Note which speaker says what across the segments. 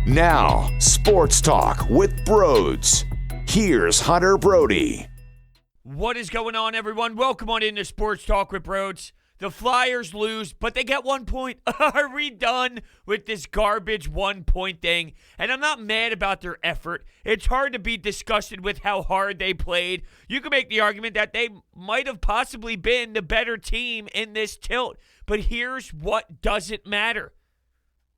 Speaker 1: Now, Sports Talk with Brodes. Here's Hunter Brody.
Speaker 2: What is going on, everyone? Welcome on into Sports Talk with Brodes. The Flyers lose, but they get 1 point. Are we done with this garbage 1 point thing? And I'm not mad about their effort. It's hard to be disgusted with how hard they played. You can make the argument that they might have possibly been the better team in this tilt. But here's what doesn't matter.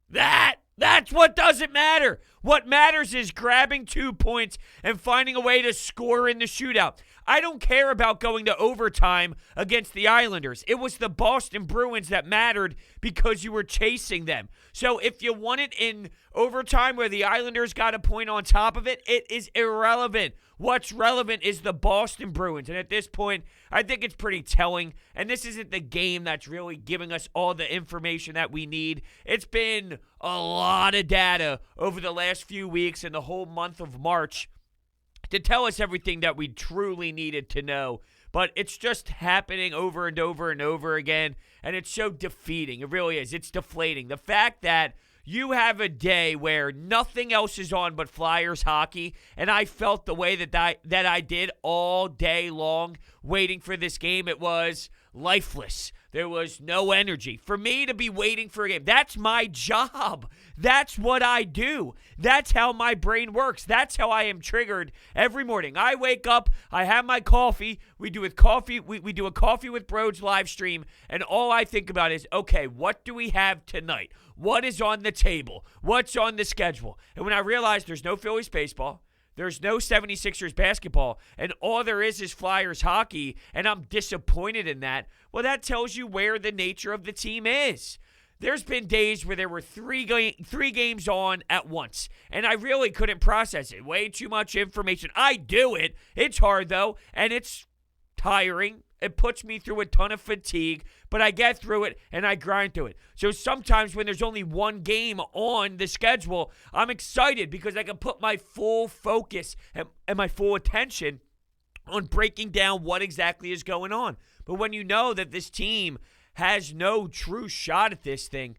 Speaker 2: That's what doesn't matter. What matters is grabbing 2 points and finding a way to score in the shootout. I don't care about going to overtime against the Islanders. It was the Boston Bruins that mattered because you were chasing them. So if you won it in overtime where the Islanders got a point on top of it, it is irrelevant. What's relevant is the Boston Bruins. And at this point, I think it's pretty telling. And this isn't the game that's really giving us all the information that we need. It's been a lot of data over the last few weeks and the whole month of March to tell us everything that we truly needed to know. But it's just happening over and over and over again. And it's so defeating. It really is. It's deflating. The fact that you have a day where nothing else is on but Flyers hockey, and I felt the way that I did all day long waiting for this game. It was lifeless. There was no energy. For me to be waiting for a game, that's my job. That's what I do. That's how my brain works. That's how I am triggered every morning. I wake up, I have my coffee, we do a coffee with Brodes live stream, and all I think about is, okay, what do we have tonight? What is on the table? What's on the schedule? And when I realized there's no Phillies baseball, there's no 76ers basketball, and all there is Flyers hockey, and I'm disappointed in that, well, that tells you where the nature of the team is. There's been days where there were three games on at once, and I really couldn't process it. Way too much information. I do it. It's hard, though, and it's tiring. It puts me through a ton of fatigue, but I get through it and I grind through it. So sometimes when there's only one game on the schedule, I'm excited because I can put my full focus and my full attention on breaking down what exactly is going on. But when you know that this team has no true shot at this thing,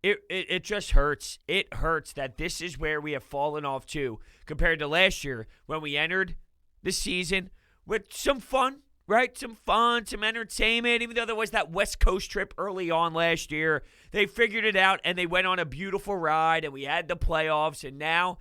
Speaker 2: it just hurts. It hurts that this is where we have fallen off to compared to last year when we entered the season with some fun. Right? Some fun, some entertainment. Even though there was that West Coast trip early on last year, they figured it out and they went on a beautiful ride and we had the playoffs. And now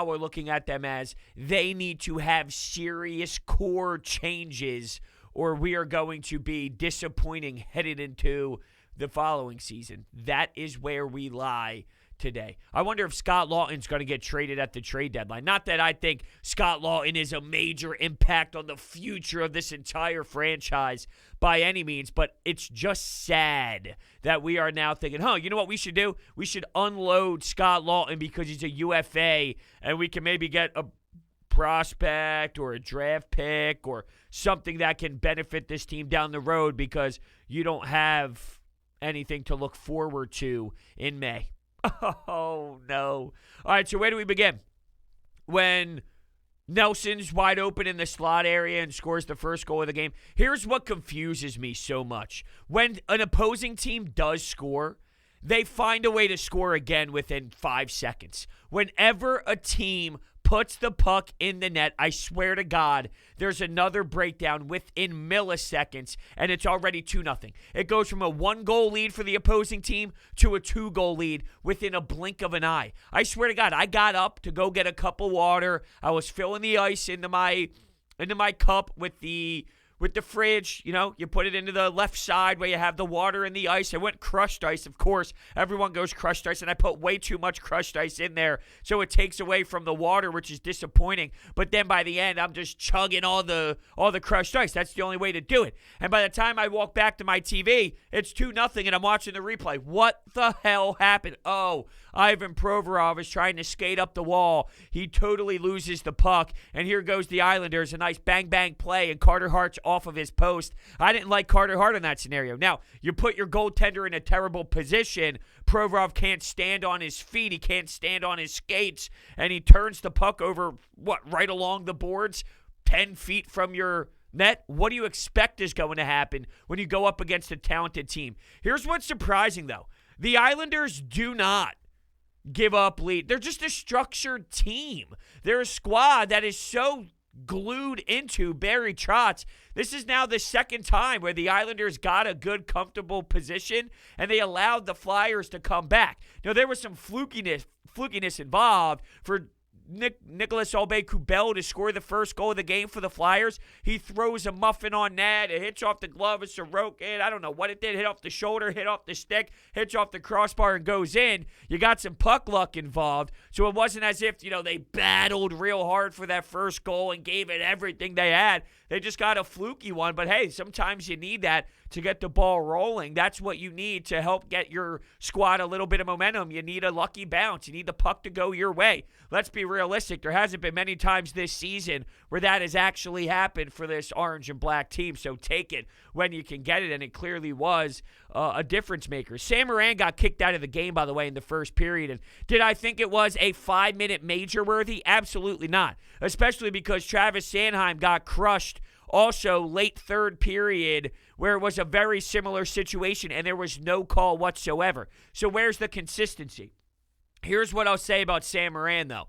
Speaker 2: we're looking at them as they need to have serious core changes or we are going to be disappointing headed into the following season. That is where we lie today. I wonder if Scott Lawton's going to get traded at the trade deadline. Not that I think Scott Lawton is a major impact on the future of this entire franchise by any means, but it's just sad that we are now thinking, you know what we should do? We should unload Scott Lawton because he's a UFA and we can maybe get a prospect or a draft pick or something that can benefit this team down the road because you don't have anything to look forward to in May. Oh, no. All right, so where do we begin? When Nelson's wide open in the slot area and scores the first goal of the game. Here's what confuses me so much. When an opposing team does score, they find a way to score again within 5 seconds. Whenever a team puts the puck in the net, I swear to God, there's another breakdown within milliseconds, and it's already 2-0. It goes from a 1-goal lead for the opposing team to a 2-goal lead within a blink of an eye. I swear to God, I got up to go get a cup of water. I was filling the ice into my cup with the fridge. You know, you put it into the left side where you have the water and the ice. I went crushed ice, of course. Everyone goes crushed ice, and I put way too much crushed ice in there, so it takes away from the water, which is disappointing. But then by the end, I'm just chugging all the crushed ice. That's the only way to do it. And by the time I walk back to my TV, it's 2-0, and I'm watching the replay. What the hell happened? Oh, Ivan Provorov is trying to skate up the wall. He totally loses the puck, and here goes the Islanders. A nice bang-bang play, and Carter Hart's off of his post. I didn't like Carter Hart in that scenario. Now, you put your goaltender in a terrible position. Provorov can't stand on his feet. He can't stand on his skates, and he turns the puck over, right along the boards, 10 feet from your net. What do you expect is going to happen when you go up against a talented team? Here's what's surprising, though. The Islanders do not give up lead. They're just a structured team. They're a squad that is so glued into Barry Trotz. This is now the second time where the Islanders got a good, comfortable position, and they allowed the Flyers to come back. Now, there was some flukiness involved for Nicholas aube-kubel to score the first goal of the game for the Flyers. He throws a muffin on net. It hits off the glove of Sorokin. I don't know what it did. Hit off the shoulder, hit off the stick, hits off the crossbar, and goes in. You got some puck luck involved. So it wasn't as if, they battled real hard for that first goal and gave it everything they had. They just got a fluky one. But, hey, sometimes you need that to get the ball rolling. That's what you need to help get your squad a little bit of momentum. You need a lucky bounce. You need the puck to go your way. Let's be realistic. There hasn't been many times this season where that has actually happened for this orange and black team. So take it when you can get it, and it clearly was a difference maker. Sam Morin got kicked out of the game, by the way, in the first period. And did I think it was a 5-minute major worthy? Absolutely not, especially because Travis Sanheim got crushed also late third period, where it was a very similar situation and there was no call whatsoever. So where's the consistency? Here's what I'll say about Sam Morin, though.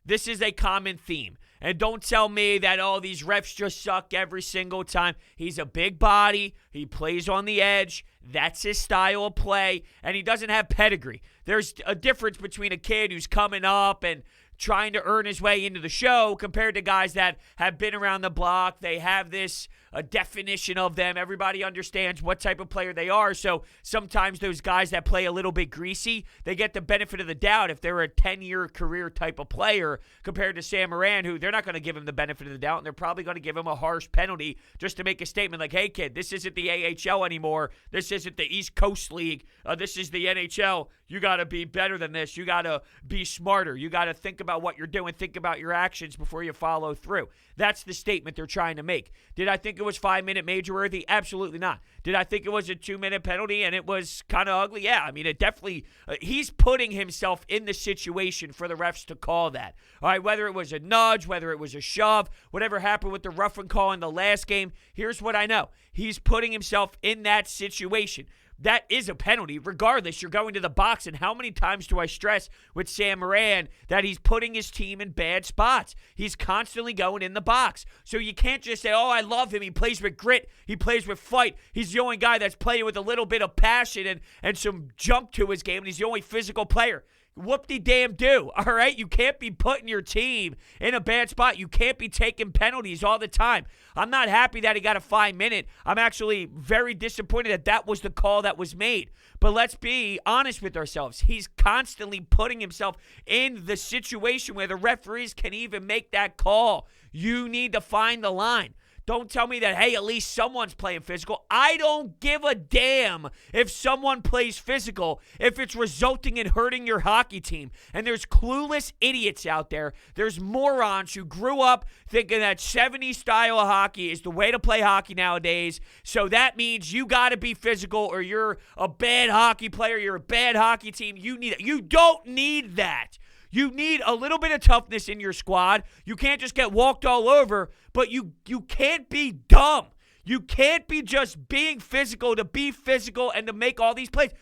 Speaker 2: This is a common theme. And don't tell me that, these refs just suck every single time. He's a big body. He plays on the edge. That's his style of play. And he doesn't have pedigree. There's a difference between a kid who's coming up and trying to earn his way into the show compared to guys that have been around the block. They have this definition of them. Everybody understands what type of player they are. So sometimes those guys that play a little bit greasy, they get the benefit of the doubt if they're a 10-year career type of player compared to Sam Morin, who they're not going to give him the benefit of the doubt, and they're probably going to give him a harsh penalty just to make a statement like, hey, kid, this isn't the AHL anymore. This isn't the East Coast League. This is the NHL. You got to be better than this. You got to be smarter. You got to think about what you're doing. Think about your actions before you follow through. That's the statement they're trying to make. Did I think it was 5-minute major worthy? Absolutely not. Did I think it was a 2-minute penalty and it was kind of ugly? Yeah, I mean, it definitely, he's putting himself in the situation for the refs to call that. All right, whether it was a nudge, whether it was a shove, whatever happened with the roughing call in the last game, here's what I know. He's putting himself in that situation. That is a penalty. Regardless, you're going to the box, and how many times do I stress with Sam Morin that he's putting his team in bad spots? He's constantly going in the box. So you can't just say, I love him. He plays with grit. He plays with fight. He's the only guy that's playing with a little bit of passion and some jump to his game, and he's the only physical player. Whoop-de-damn-do, all right? You can't be putting your team in a bad spot. You can't be taking penalties all the time. I'm not happy that he got a 5-minute. I'm actually very disappointed that was the call that was made. But let's be honest with ourselves. He's constantly putting himself in the situation where the referees can even make that call. You need to find the line. Don't tell me that, hey, at least someone's playing physical. I don't give a damn if someone plays physical, if it's resulting in hurting your hockey team. And there's clueless idiots out there. There's morons who grew up thinking that 70s style of hockey is the way to play hockey nowadays. So that means you got to be physical or you're a bad hockey player, you're a bad hockey team. You don't need that. You need a little bit of toughness in your squad. You can't just get walked all over, but you can't be dumb. You can't be just being physical to be physical and to make all these plays.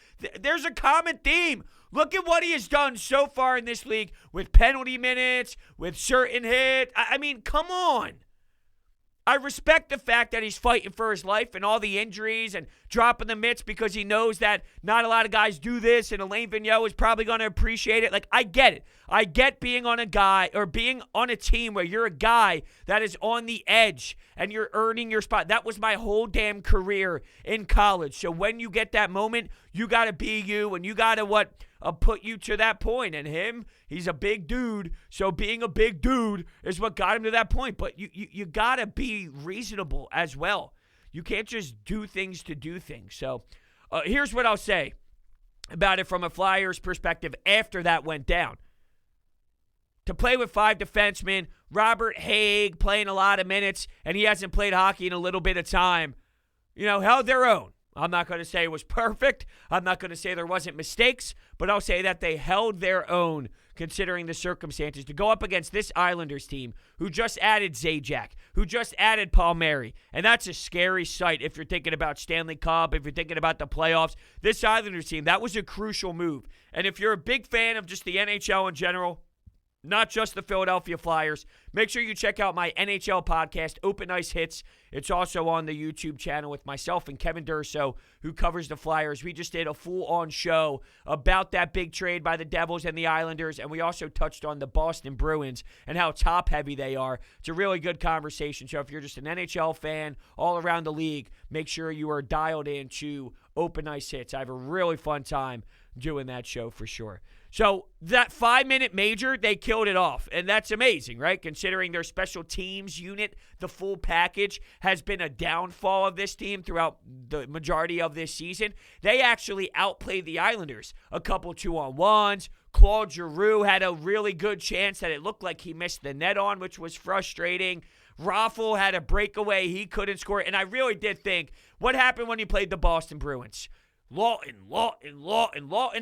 Speaker 2: There's a common theme. Look at what he has done so far in this league with penalty minutes, with certain hits. I mean, come on. I respect the fact that he's fighting for his life and all the injuries and dropping the mitts because he knows that not a lot of guys do this and Alain Vigneault is probably going to appreciate it. Like, I get it. I get being on a guy or being on a team where you're a guy that is on the edge and you're earning your spot. That was my whole damn career in college. So when you get that moment, you got to be you and you got to put you to that point. And him, he's a big dude. So being a big dude is what got him to that point. But you got to be reasonable as well. You can't just do things to do things. So here's what I'll say about it from a Flyers perspective after that went down. To play with 5 defensemen, Robert Haig playing a lot of minutes, and he hasn't played hockey in a little bit of time, held their own. I'm not going to say it was perfect. I'm not going to say there wasn't mistakes, but I'll say that they held their own considering the circumstances to go up against this Islanders team who just added Zajac, who just added Palmieri. And that's a scary sight if you're thinking about Stanley Cup, if you're thinking about the playoffs. This Islanders team, that was a crucial move. And if you're a big fan of just the NHL in general, not just the Philadelphia Flyers, make sure you check out my NHL podcast, Open Ice Hits. It's also on the YouTube channel with myself and Kevin Durso, who covers the Flyers. We just did a full-on show about that big trade by the Devils and the Islanders, and we also touched on the Boston Bruins and how top-heavy they are. It's a really good conversation. So if you're just an NHL fan all around the league, make sure you are dialed in to Open Ice Hits. I have a really fun time doing that show for sure. So that 5-minute major, they killed it off. And that's amazing, right? Considering their special teams unit, the full package, has been a downfall of this team throughout the majority of this season. They actually outplayed the Islanders. A couple 2-on-1s. Claude Giroux had a really good chance that it looked like he missed the net on, which was frustrating. Raffl had a breakaway. He couldn't score. And I really did think, what happened when he played the Boston Bruins? Lawton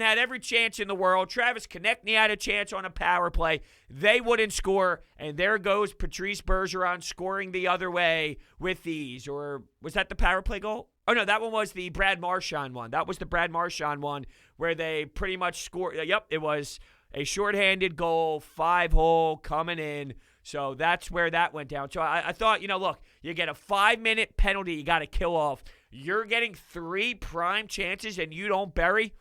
Speaker 2: had every chance in the world. Travis Konechny had a chance on a power play. They wouldn't score, and there goes Patrice Bergeron scoring the other way with these. Or was that the power play goal? Oh, no, that one was the Brad Marchand one. That was the Brad Marchand one where they pretty much scored. Yep, it was a shorthanded goal, 5-hole coming in. So that's where that went down. So I thought, look, you get a 5-minute penalty you got to kill off. You're getting 3 prime chances and you don't bury.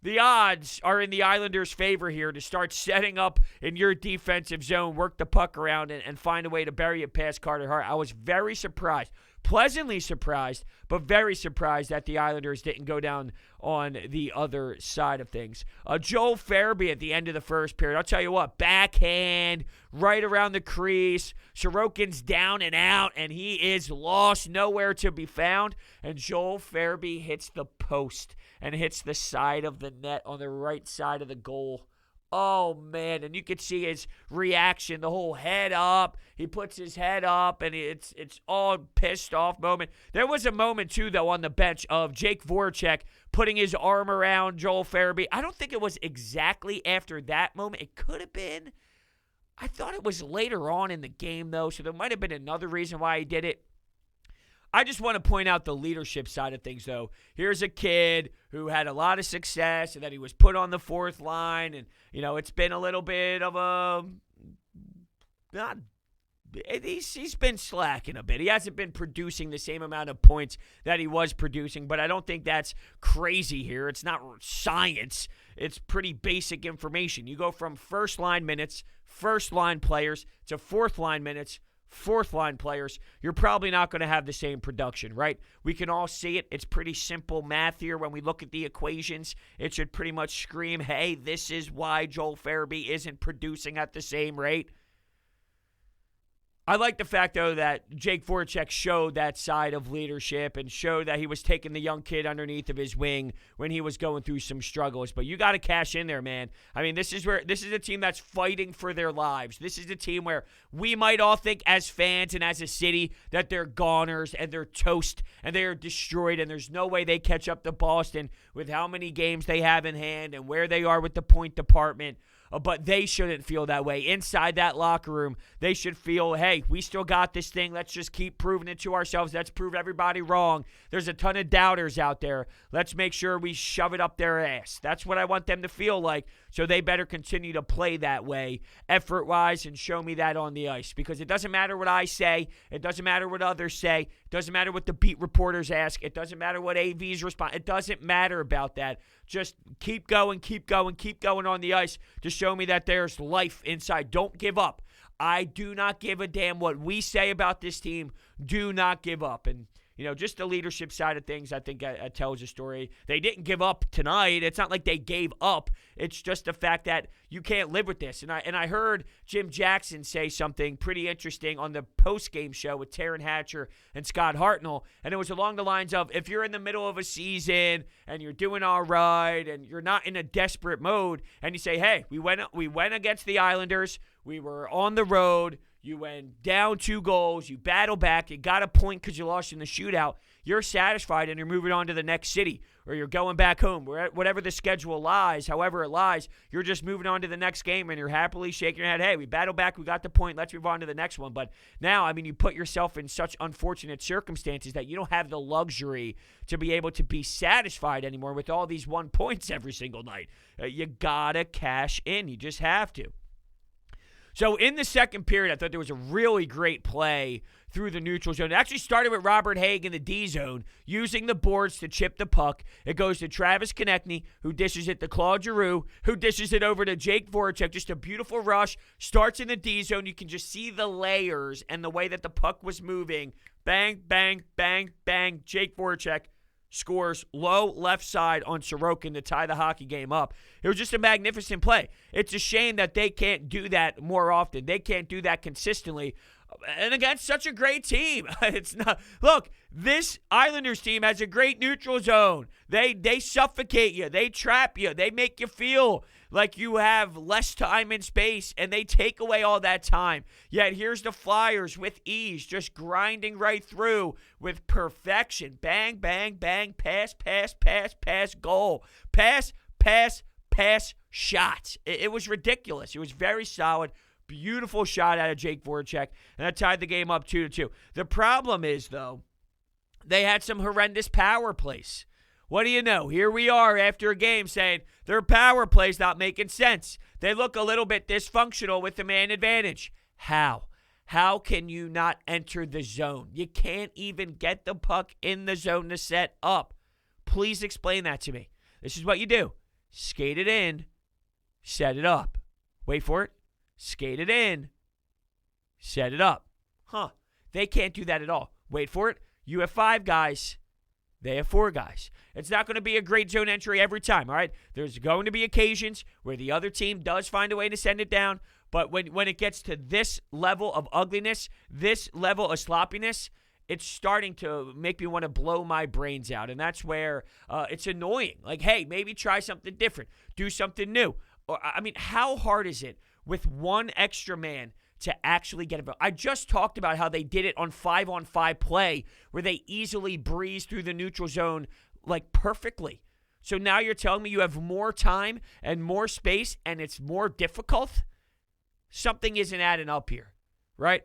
Speaker 2: The odds are in the Islanders' favor here to start setting up in your defensive zone, work the puck around, and find a way to bury it past Carter Hart. I was very surprised. Pleasantly surprised, but very surprised that the Islanders didn't go down on the other side of things. Joel Farabee at the end of the first period. I'll tell you what, backhand, right around the crease. Sorokin's down and out, and he is lost, nowhere to be found. And Joel Farabee hits the post and hits the side of the net on the right side of the goal. Oh, man, and you could see his reaction, the whole head up. He puts his head up, and it's all pissed off moment. There was a moment, too, though, on the bench of Jake Voracek putting his arm around Joel Farabee. I don't think it was exactly after that moment. It could have been. I thought it was later on in the game, though, so there might have been another reason why he did it. I just want to point out the leadership side of things, though. Here's a kid who had a lot of success and that he was put on the fourth line. And, it's been a little bit of he's been slacking a bit. He hasn't been producing the same amount of points that he was producing, but I don't think that's crazy here. It's not science. It's pretty basic information. You go from first-line minutes, first-line players, to fourth-line minutes, fourth-line players, you're probably not going to have the same production, right? We can all see it. It's pretty simple math here. When we look at the equations, it should pretty much scream, hey, this is why Joel Farabee isn't producing at the same rate. I like the fact, though, that Jake Voracek showed that side of leadership and showed that he was taking the young kid underneath of his wing when he was going through some struggles. But you got to cash in there, man. I mean, this is a team that's fighting for their lives. This is a team where we might all think as fans and as a city that they're goners and they're toast and they are destroyed and there's no way they catch up to Boston with how many games they have in hand and where they are with the point department. But they shouldn't feel that way. Inside that locker room, they should feel, hey, we still got this thing. Let's just keep proving it to ourselves. Let's prove everybody wrong. There's a ton of doubters out there. Let's make sure we shove it up their ass. That's what I want them to feel like. So they better continue to play that way, effort-wise, and show me that on the ice. Because it doesn't matter what I say. It doesn't matter what others say. It doesn't matter what the beat reporters ask. It doesn't matter what AVs respond. It doesn't matter about that. Just keep going on the ice to show me that there's life inside. Don't give up. I do not give a damn what we say about this team. Do not give up. And, just the leadership side of things, I think tells a story. They didn't give up tonight. It's not like they gave up. It's just the fact that you can't live with this. And I heard Jim Jackson say something pretty interesting on the post-game show with Taryn Hatcher and Scott Hartnell. And it was along the lines of, if you're in the middle of a season and you're doing all right and you're not in a desperate mode and you say, hey, we went against the Islanders. We were on the road. You went down 2 goals. You battle back. You got a point because you lost in the shootout. you're satisfied and you're moving on to the next city, or you're going back home, whatever the schedule lies, however it lies, you're just moving on to the next game and you're happily shaking your head, hey, we battled back, we got the point, let's move on to the next one. But now, I mean, you put yourself in such unfortunate circumstances that you don't have the luxury to be able to be satisfied anymore with all these 1 points every single night. You gotta cash in. You just have to. So in the second period, I thought there was a really great play through the neutral zone. It actually started with Robert Haig in the D zone, using the boards to chip the puck. It goes to Travis Konechny, who dishes it to Claude Giroux, who dishes it over to Jake Voracek. Just a beautiful rush. Starts in the D zone. You can just see the layers and the way that the puck was moving. Bang, bang, bang, bang. Jake Voracek scores low left side on Sorokin to tie the hockey game up. It was just a magnificent play. It's a shame that they can't do that more often. They can't do that consistently. And against such a great team. It's not. Look, this Islanders team has a great neutral zone. They suffocate you. They trap you. They make you feel like you have less time and space, and they take away all that time. Yet here's the Flyers with ease, just grinding right through with perfection. Bang, bang, bang, pass, pass, pass, pass, goal. Pass, pass, pass, shot. It was ridiculous. It was very solid. Beautiful shot out of Jake Voracek, and that tied the game up 2-2. The problem is, though, they had some horrendous power plays. What do you know? Here we are after a game saying their power play's not making sense. They look a little bit dysfunctional with the man advantage. How? How can you not enter the zone? You can't even get the puck in the zone to set up. Please explain that to me. This is what you do. Skate it in, set it up. Wait for it. Skate it in, set it up. They can't do that at all. Wait for it. You have 5 guys. They have 4 guys. It's not going to be a great zone entry every time, all right? There's going to be occasions where the other team does find a way to send it down, but when it gets to this level of ugliness, this level of sloppiness, it's starting to make me want to blow my brains out, and that's where it's annoying. Like, hey, maybe try something different. Do something new. Or, I mean, how hard is it with one extra man to actually get it? I just talked about how they did it on 5-on-5 play where they easily breezed through the neutral zone like perfectly. So now you're telling me you have more time and more space and it's more difficult? Something isn't adding up here, right?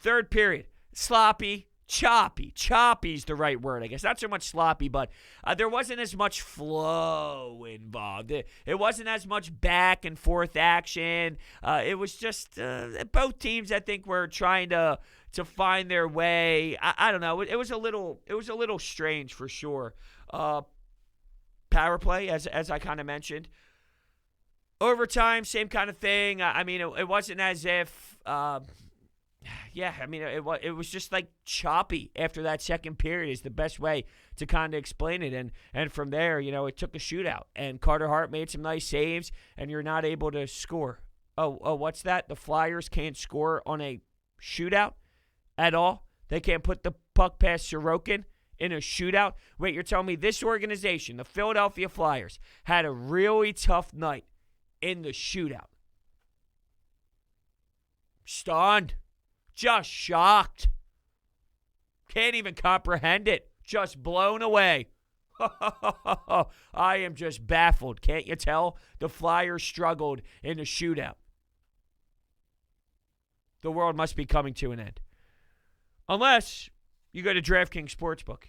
Speaker 2: Third period, sloppy. Choppy's the right word, I guess. Not so much sloppy, but there wasn't as much flow involved. It wasn't as much back and forth action. It was just both teams, I think, were trying to find their way. I don't know. It was a little strange for sure. Power play, as I kind of mentioned. Overtime, same kind of thing. I mean, it wasn't as if. It was just like choppy after that second period is the best way to kind of explain it. And from there, it took a shootout. And Carter Hart made some nice saves, and you're not able to score. Oh, what's that? The Flyers can't score on a shootout at all? They can't put the puck past Sorokin in a shootout? Wait, you're telling me this organization, the Philadelphia Flyers, had a really tough night in the shootout? Stunned. Just shocked. Can't even comprehend it. Just blown away. I am just baffled. Can't you tell? The Flyers struggled in the shootout. The world must be coming to an end. Unless you go to DraftKings Sportsbook.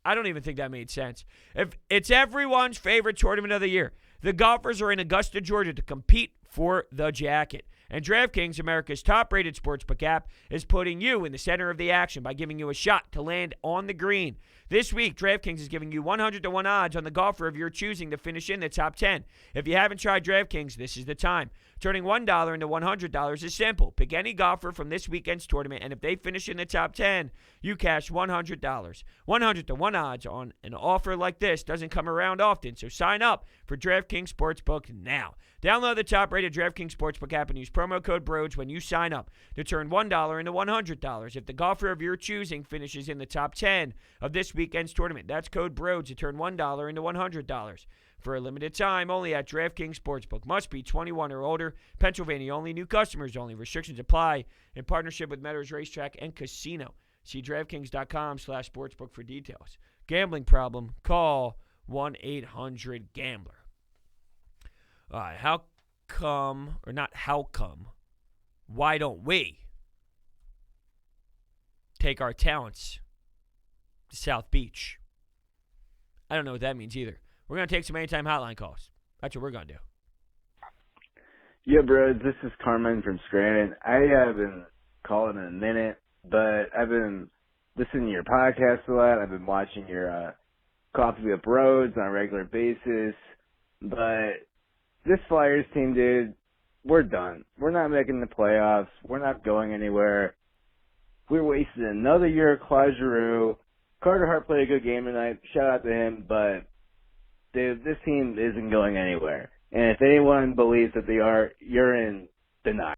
Speaker 2: I don't even think that made sense. If it's everyone's favorite tournament of the year. The golfers are in Augusta, Georgia to compete for the jacket. And DraftKings, America's top-rated sportsbook app, is putting you in the center of the action by giving you a shot to land on the green. This week, DraftKings is giving you 100-to-1 odds on the golfer of your choosing to finish in the top 10. If you haven't tried DraftKings, this is the time. Turning $1 into $100 is simple. Pick any golfer from this weekend's tournament, and if they finish in the top 10, you cash $100. 100-to-1 odds on an offer like this doesn't come around often, so sign up for DraftKings Sportsbook now. Download the top-rated DraftKings Sportsbook app and use promo code Brodes when you sign up to turn $1 into $100 if the golfer of your choosing finishes in the top 10 of this weekend's tournament. That's code Brodes to turn $1 into $100. For a limited time, only at DraftKings Sportsbook. Must be 21 or older. Pennsylvania only. New customers only. Restrictions apply. In partnership with Meadows Racetrack and Casino. See DraftKings.com/sportsbook for details. Gambling problem? Call 1-800-GAMBLER. All right, how come, why don't we take our talents to South Beach? I don't know what that means either. We're going to take some anytime hotline calls. That's what we're going to do.
Speaker 3: Yeah, Brodes, this is Carmen from Scranton. I haven't called in a minute, but I've been listening to your podcast a lot. I've been watching your Coffee with Brodes on a regular basis. But this Flyers team, dude, we're done. We're not making the playoffs. We're not going anywhere. We're wasting another year of Claude Giroux. Carter Hart played a good game tonight. Shout out to him, but dude, this team isn't going anywhere. And if anyone believes that they are, you're in denial.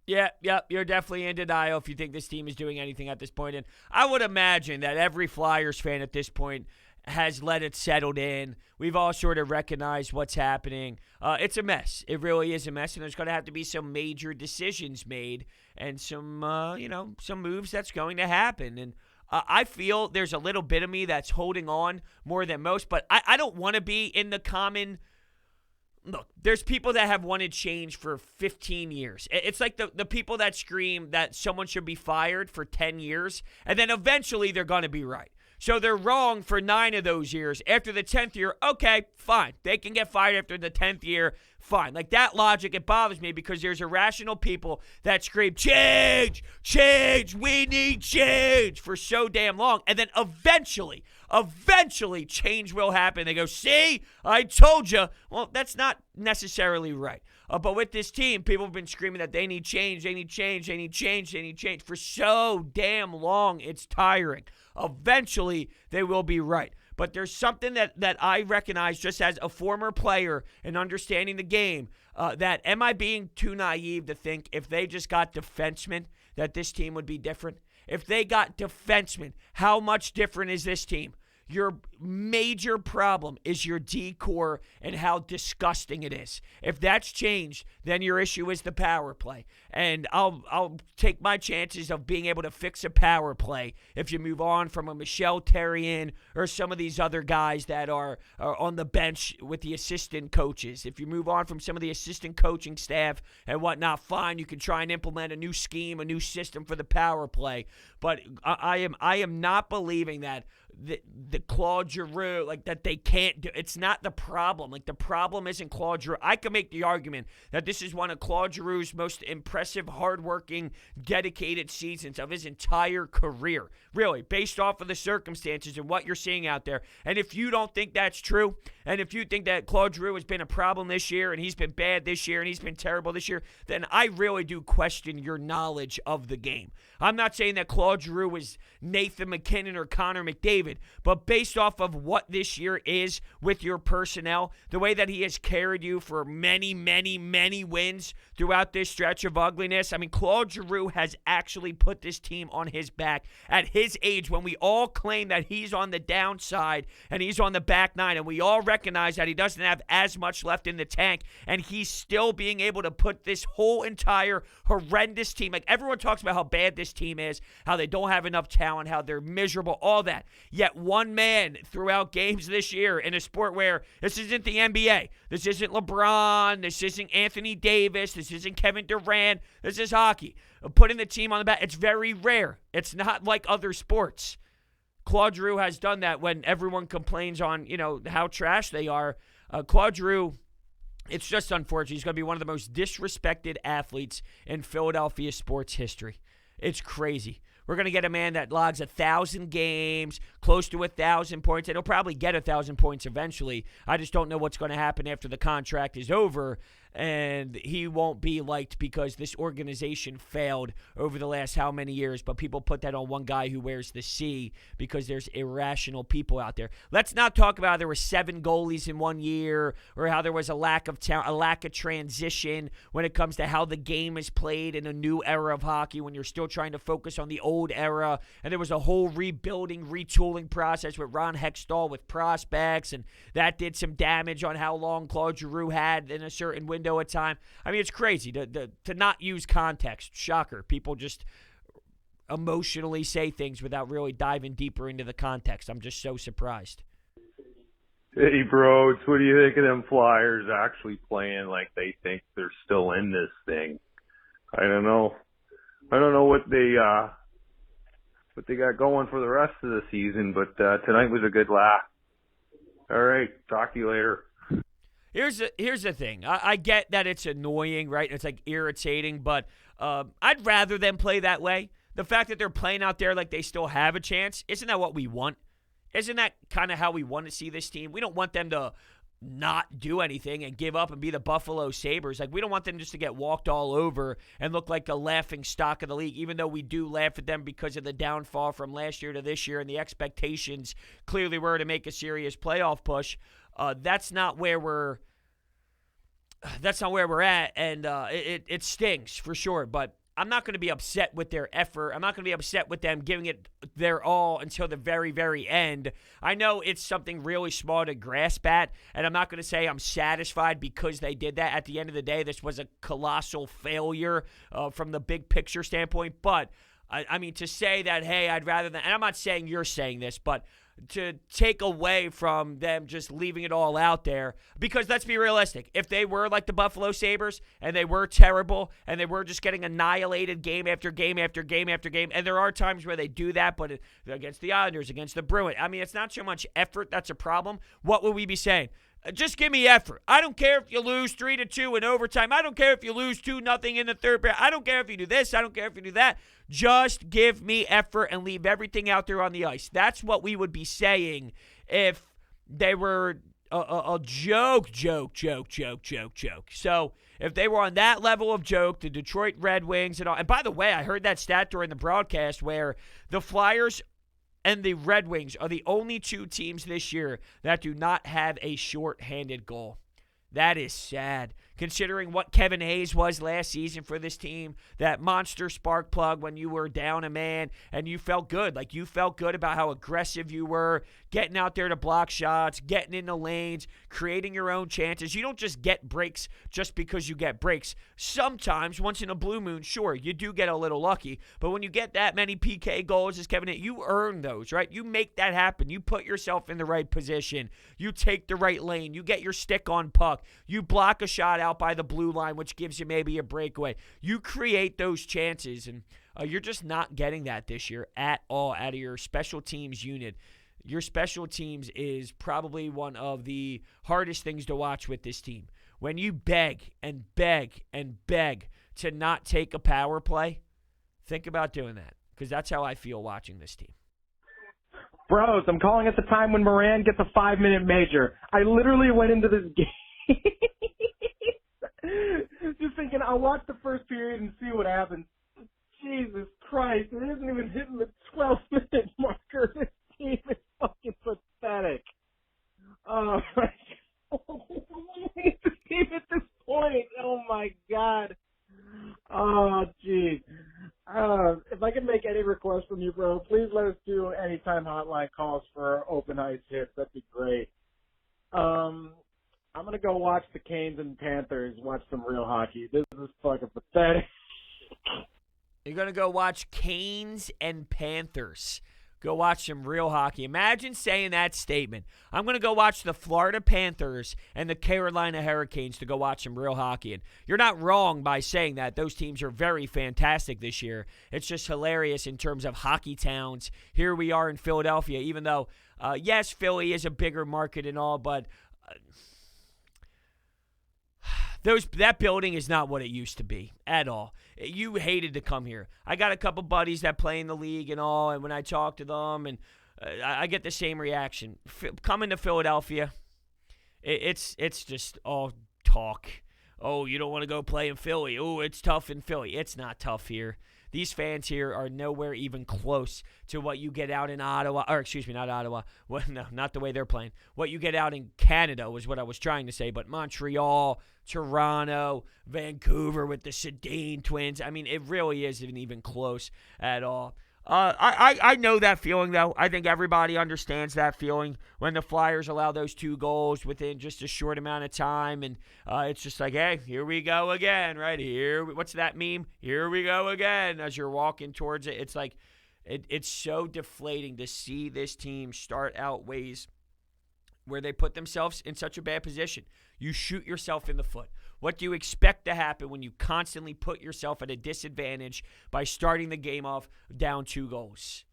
Speaker 2: Yeah, you're definitely in denial if you think this team is doing anything at this point. And I would imagine that every Flyers fan at this point has let it settle in. We've all sort of recognized what's happening. It's a mess. It really is a mess, and there's going to have to be some major decisions made and some moves that's going to happen. And I feel there's a little bit of me that's holding on more than most, but I don't want to be in the common. Look, there's people that have wanted change for 15 years. It's like the people that scream that someone should be fired for 10 years, and then eventually they're going to be right. So they're wrong for 9 of those years. After the 10th year, okay, fine. They can get fired after the 10th year, fine. Like that logic, it bothers me because there's irrational people that scream, change, we need change for so damn long. And then eventually change will happen. They go, see, I told you. Well, that's not necessarily right. But with this team, people have been screaming that they need change for so damn long. It's tiring. Eventually, they will be right. But there's something that I recognize just as a former player and understanding the game, that am I being too naive to think if they just got defensemen that this team would be different? If they got defensemen, how much different is this team? Your major problem is your D-core and how disgusting it is. If that's changed, then your issue is the power play. And I'll take my chances of being able to fix a power play if you move on from a Michel Therrien or some of these other guys that are on the bench with the assistant coaches. If you move on from some of the assistant coaching staff and whatnot, fine, you can try and implement a new scheme, a new system for the power play. But I am not believing that the Claude Giroux, like that they can't do. It's not the problem. Like the problem isn't Claude Giroux. I can make the argument that this is one of Claude Giroux's most impressive, hardworking, dedicated seasons of his entire career. Really, based off of the circumstances and what you're seeing out there. And if you don't think that's true, and if you think that Claude Giroux has been a problem this year, and he's been bad this year, and he's been terrible this year, then I really do question your knowledge of the game. I'm not saying that Claude Giroux is Nathan McKinnon or Connor McDavid, but based off of what this year is with your personnel, the way that he has carried you for many, many, many wins throughout this stretch of ugliness, I mean, Claude Giroux has actually put this team on his back at his age when we all claim that he's on the downside and he's on the back nine, and we all recognize that he doesn't have as much left in the tank, and he's still being able to put this whole entire horrendous team, like everyone talks about how bad this team is, how they don't have enough talent, how they're miserable, all that. Yet one man throughout games this year in a sport where this isn't the NBA, this isn't LeBron, this isn't Anthony Davis, this isn't Kevin Durant, this is hockey. Putting the team on the back, it's very rare. It's not like other sports. Claude Giroux has done that when everyone complains on, how trash they are. Claude Giroux, it's just unfortunate. He's going to be one of the most disrespected athletes in Philadelphia sports history. It's crazy. We're going to get a man that logs 1,000 games, close to 1,000 points, and he'll probably get 1,000 points eventually. I just don't know what's going to happen after the contract is over, and he won't be liked because this organization failed over the last how many years, but people put that on one guy who wears the C because there's irrational people out there. Let's not talk about how there were 7 goalies in 1 year or how there was a lack of talent, a lack of transition when it comes to how the game is played in a new era of hockey when you're still trying to focus on the old era, and there was a whole rebuilding, retooling process with Ron Hextall with prospects, and that did some damage on how long Claude Giroux had in a certain window of time. I mean, it's crazy to not use context. Shocker. People just emotionally say things without really diving deeper into the context. I'm just so surprised.
Speaker 4: Hey, Brodes, what do you think of them Flyers actually playing like they think they're still in this thing? I don't know. I don't know what they got going for the rest of the season, but tonight was a good laugh. All right, talk to you later.
Speaker 2: Here's the thing. I get that it's annoying, right? It's like irritating, but I'd rather them play that way. The fact that they're playing out there like they still have a chance, isn't that what we want? Isn't that kind of how we want to see this team? We don't want them to not do anything and give up and be the Buffalo Sabres. Like, we don't want them just to get walked all over and look like a laughing stock of the league, even though we do laugh at them because of the downfall from last year to this year and the expectations clearly were to make a serious playoff push. That's not where we're at, and it stings for sure. But I'm not going to be upset with their effort. I'm not going to be upset with them giving it their all until the very, very end. I know it's something really small to grasp at, and I'm not going to say I'm satisfied because they did that. At the end of the day, this was a colossal failure from the big picture standpoint. But, I mean, to say that, hey, I'd rather than – and I'm not saying you're saying this, but – to take away from them just leaving it all out there. Because let's be realistic. If they were like the Buffalo Sabres and they were terrible and they were just getting annihilated game after game after game after game, and there are times where they do that, but against the Islanders, against the Bruins, I mean, it's not so much effort that's a problem. What would we be saying? Just give me effort. I don't care if you lose 3-2 in overtime. I don't care if you lose 2-0 in the third period. I don't care if you do this. I don't care if you do that. Just give me effort and leave everything out there on the ice. That's what we would be saying if they were a joke. So if they were on that level of joke, the Detroit Red Wings and all. And by the way, I heard that stat during the broadcast where the Flyers and the Red Wings are the only two teams this year that do not have a shorthanded goal. That is sad. Considering what Kevin Hayes was last season for this team, that monster spark plug when you were down a man and you felt good. Like, you felt good about how aggressive you were, getting out there to block shots, getting in the lanes, creating your own chances. You don't just get breaks just because you get breaks. Sometimes, once in a blue moon, sure, you do get a little lucky. But when you get that many PK goals as Kevin Hayes, you earn those, right? You make that happen. You put yourself in the right position. You take the right lane. You get your stick on puck. You block a shot out by the blue line, which gives you maybe a breakaway. You create those chances, and you're just not getting that this year at all out of your special teams unit. Your special teams is probably one of the hardest things to watch with this team. When you beg and beg and beg to not take a power play, think about doing that, because that's how I feel watching this team.
Speaker 5: Bros, I'm calling at the time when Moran gets a 5-minute major. I literally went into this game just thinking I'll watch the first period and see what happens. Jesus Christ, it isn't even hitting the 12-minute marker. This team is fucking pathetic. Oh, my God. This team at this point, oh my God. Oh, geez. If I can make any request from you, bro, please let us do anytime hotline calls for open ice hits. That'd be great. I'm going to go watch the Canes and Panthers, watch some real hockey. This is fucking pathetic.
Speaker 2: You're going to go watch Canes and Panthers. Go watch some real hockey. Imagine saying that statement. I'm going to go watch the Florida Panthers and the Carolina Hurricanes to go watch some real hockey. And you're not wrong by saying that. Those teams are very fantastic this year. It's just hilarious in terms of hockey towns. Here we are in Philadelphia, even though, yes, Philly is a bigger market and all, but that building is not what it used to be at all. You hated to come here. I got a couple buddies that play in the league and all, and when I talk to them, and I get the same reaction. Coming to Philadelphia, it's just all talk. Oh, you don't want to go play in Philly. Oh, it's tough in Philly. It's not tough here. These fans here are nowhere even close to what you get out in Ottawa. Or, excuse me, not Ottawa. Well, no, not the way they're playing. What you get out in Canada was what I was trying to say. But Montreal, Toronto, Vancouver with the Sedin twins. I mean, it really isn't even close at all. I know that feeling, though. I think everybody understands that feeling when the Flyers allow those 2 goals within just a short amount of time. And it's just like, hey, here we go again, right? What's that meme? Here we go again as you're walking towards it. It's like, it's so deflating to see this team start out ways where they put themselves in such a bad position. You shoot yourself in the foot. What do you expect to happen when you constantly put yourself at a disadvantage by starting the game off down 2 goals?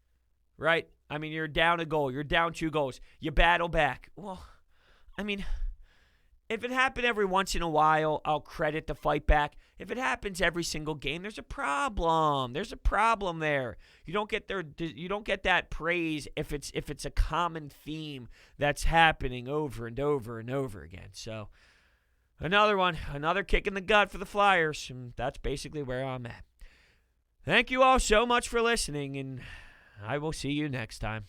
Speaker 2: Right? I mean, you're down a goal. You're down 2 goals. You battle back. Well, I mean, if it happened every once in a while, I'll credit the fight back. If it happens every single game, there's a problem. There's a problem there. You don't get that praise if it's a common theme that's happening over and over and over again. So, another kick in the gut for the Flyers, and that's basically where I'm at. Thank you all so much for listening, and I will see you next time.